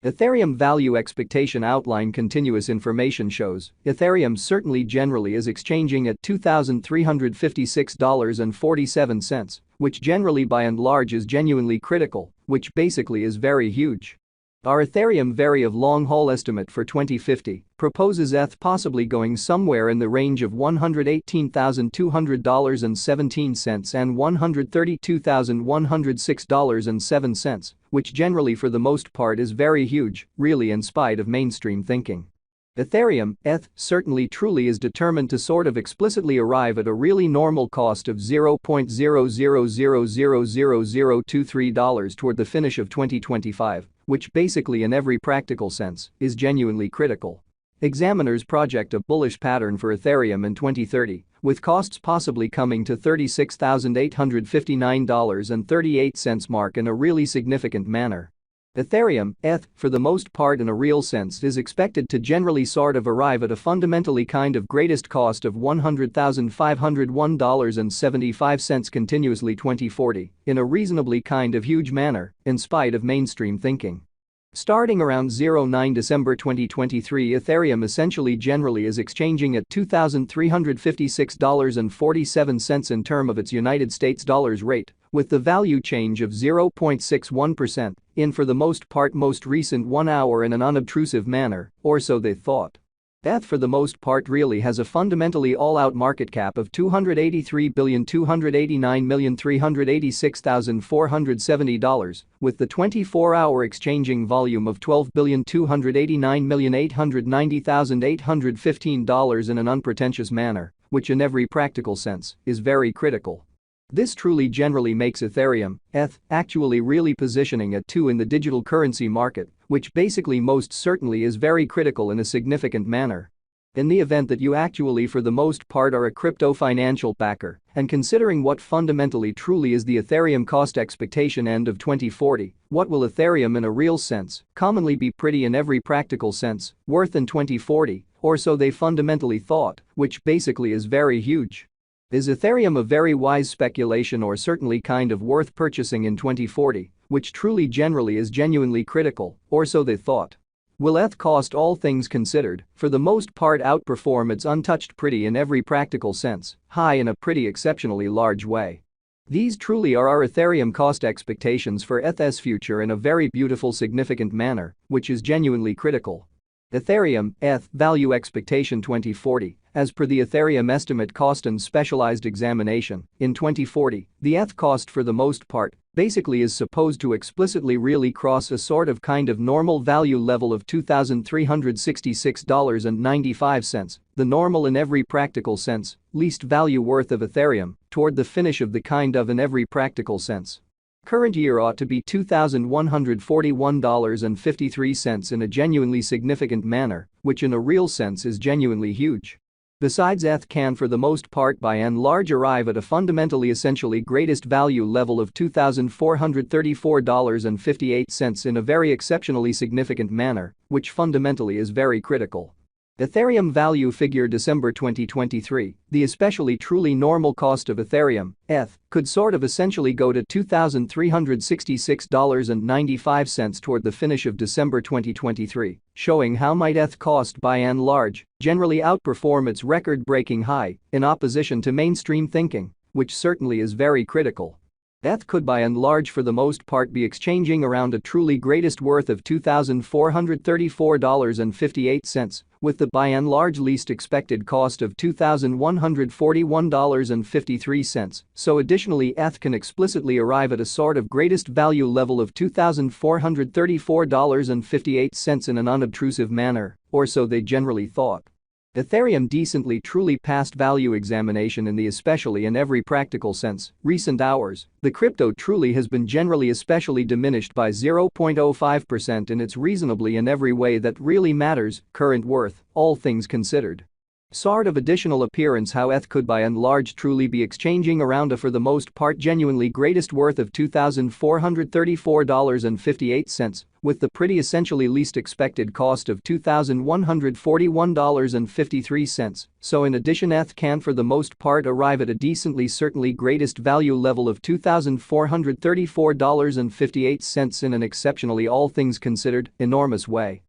Ethereum value expectation outline. Continuous information shows Ethereum certainly generally is exchanging at $2,356.47, which generally by and large is genuinely critical, which basically is very huge. Our Ethereum very of long-haul estimate for 2050 proposes ETH possibly going somewhere in the range of $118,200.17 and $132,106.07, which generally for the most part is very huge, really in spite of mainstream thinking. Ethereum, ETH, certainly truly is determined to sort of explicitly arrive at a really normal cost of $0.000000023 toward the finish of 2025, which basically in every practical sense is genuinely critical. Examiners project a bullish pattern for Ethereum in 2030, with costs possibly coming to $36,859.38 mark in a really significant manner. Ethereum, ETH, for the most part in a real sense is expected to generally sort of arrive at a fundamentally kind of greatest cost of $100,501.75 continuously 2040, in a reasonably kind of huge manner, in spite of mainstream thinking. Starting around 09 December 2023, Ethereum essentially generally is exchanging at $2,356.47 in term of its United States dollars rate, with the value change of 0.61% in for the most part most recent 1 hour in an unobtrusive manner, or so they thought. ETH for the most part really has a fundamentally all-out market cap of $283,289,386,470, with the 24-hour exchanging volume of $12,289,890,815 in an unpretentious manner, which in every practical sense is very critical. This truly generally makes Ethereum, ETH, actually really positioning at 2 in the digital currency market, which basically most certainly is very critical in a significant manner. In the event that you actually for the most part are a crypto financial backer, and considering what fundamentally truly is the Ethereum cost expectation end of 2040, what will Ethereum in a real sense commonly be pretty in every practical sense worth in 2040, or so they fundamentally thought, which basically is very huge. Is Ethereum a very wise speculation or certainly kind of worth purchasing in 2040, which truly generally is genuinely critical, or so they thought? Will ETH cost all things considered, for the most part outperform its untouched pretty in every practical sense, high in a pretty exceptionally large way? These truly are our Ethereum cost expectations for ETH's future in a very beautiful significant manner, which is genuinely critical. Ethereum, ETH, value expectation 2040, as per the Ethereum estimate cost and specialized examination, in 2040, the ETH cost for the most part basically is supposed to explicitly really cross a sort of kind of normal value level of $2,366.95, the normal in every practical sense, least value worth of Ethereum, toward the finish of the kind of in every practical sense. Current year ought to be $2,141.53 in a genuinely significant manner, which in a real sense is genuinely huge. Besides, ETH can for the most part by and large arrive at a fundamentally essentially greatest value level of $2,434.58 in a very exceptionally significant manner, which fundamentally is very critical. Ethereum value figure December 2023, the especially truly normal cost of Ethereum, ETH, could sort of essentially go to $2,366.95 toward the finish of December 2023, showing how might ETH cost by and large generally outperform its record-breaking high in opposition to mainstream thinking, which certainly is very critical. ETH could by and large for the most part be exchanging around a truly greatest worth of $2,434.58, with the by and large least expected cost of $2,141.53, so additionally ETH can explicitly arrive at a sort of greatest value level of $2,434.58 in an unobtrusive manner, or so they generally thought. Ethereum decently truly passed value examination in the especially in every practical sense recent hours. The crypto truly has been generally especially diminished by 0.05% in its reasonably in every way that really matters current worth, all things considered. Sort of additional appearance how ETH could by and large truly be exchanging around a for the most part genuinely greatest worth of $2,434.58, with the pretty essentially least expected cost of $2,141.53, so in addition ETH can for the most part arrive at a decently certainly greatest value level of $2,434.58 in an exceptionally all things considered enormous way.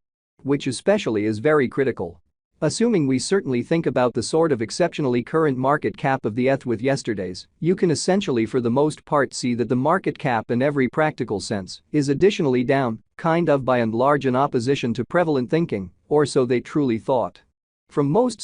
Which especially is very critical. Assuming we certainly think about the sort of exceptionally current market cap of the ETH with yesterday's, you can essentially for the most part see that the market cap in every practical sense is additionally down, kind of by and large in opposition to prevalent thinking, or so they truly thought. From most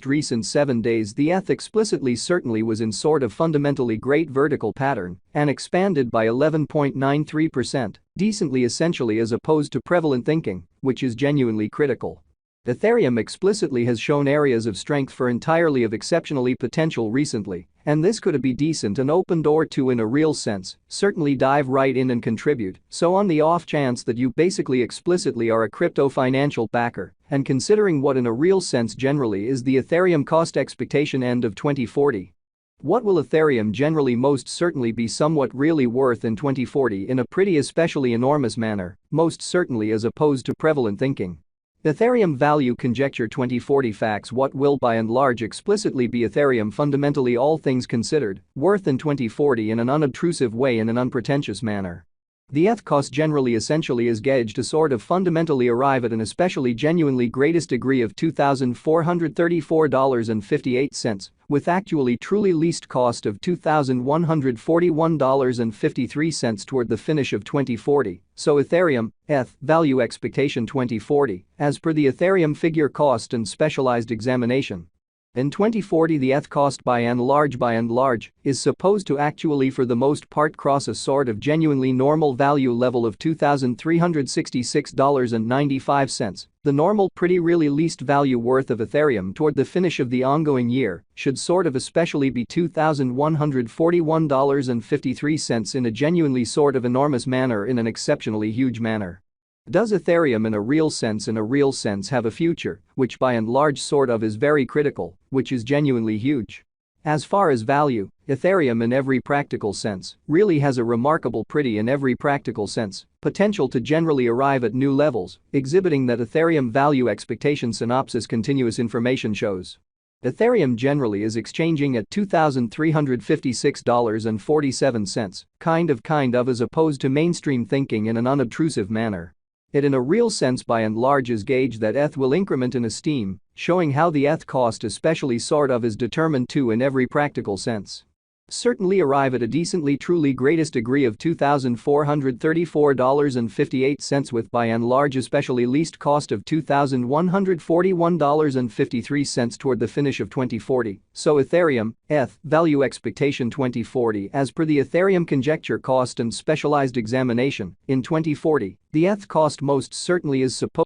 recent 7 days the ETH explicitly certainly was in sort of fundamentally great vertical pattern and expanded by 11.93%, decently essentially as opposed to prevalent thinking, which is genuinely critical. Ethereum explicitly has shown areas of strength for entirely of exceptionally potential recently, and this could be decent and open door to in a real sense, certainly dive right in and contribute, so on the off chance that you basically explicitly are a crypto financial backer, and considering what in a real sense generally is the Ethereum cost expectation end of 2040. What will Ethereum generally most certainly be somewhat really worth in 2040 in a pretty especially enormous manner, most certainly as opposed to prevalent thinking. Ethereum value conjecture 2040 facts. What will by and large explicitly be Ethereum fundamentally all things considered worth in 2040 in an unobtrusive way in an unpretentious manner. The ETH cost generally essentially is gauged to sort of fundamentally arrive at an especially genuinely greatest degree of $2,434.58, with actually truly least cost of $2,141.53 toward the finish of 2040, so Ethereum, ETH, value expectation 2040, as per the Ethereum figure cost and specialized examination. In 2040 the ETH cost by and large is supposed to actually for the most part cross a sort of genuinely normal value level of $2,366.95, the normal pretty really least value worth of Ethereum toward the finish of the ongoing year should sort of especially be $2,141.53 in a genuinely sort of enormous manner in an exceptionally huge manner. Does Ethereum in a real sense have a future, which by and large sort of is very critical, which is genuinely huge? As far as value, Ethereum in every practical sense really has a remarkable pretty in every practical sense potential to generally arrive at new levels, exhibiting that Ethereum value expectation synopsis continuous information shows. Ethereum generally is exchanging at $2,356.47, kind of as opposed to mainstream thinking in an unobtrusive manner. It in a real sense by and large is gauged that ETH will increment in esteem, showing how the ETH cost especially sort of is determined to in every practical sense. Certainly arrive at a decently truly greatest degree of $2,434.58 with by and large especially least cost of $2,141.53 toward the finish of 2040, so Ethereum, ETH, value expectation 2040 as per the Ethereum conjecture cost and specialized examination, in 2040, the ETH cost most certainly is supposed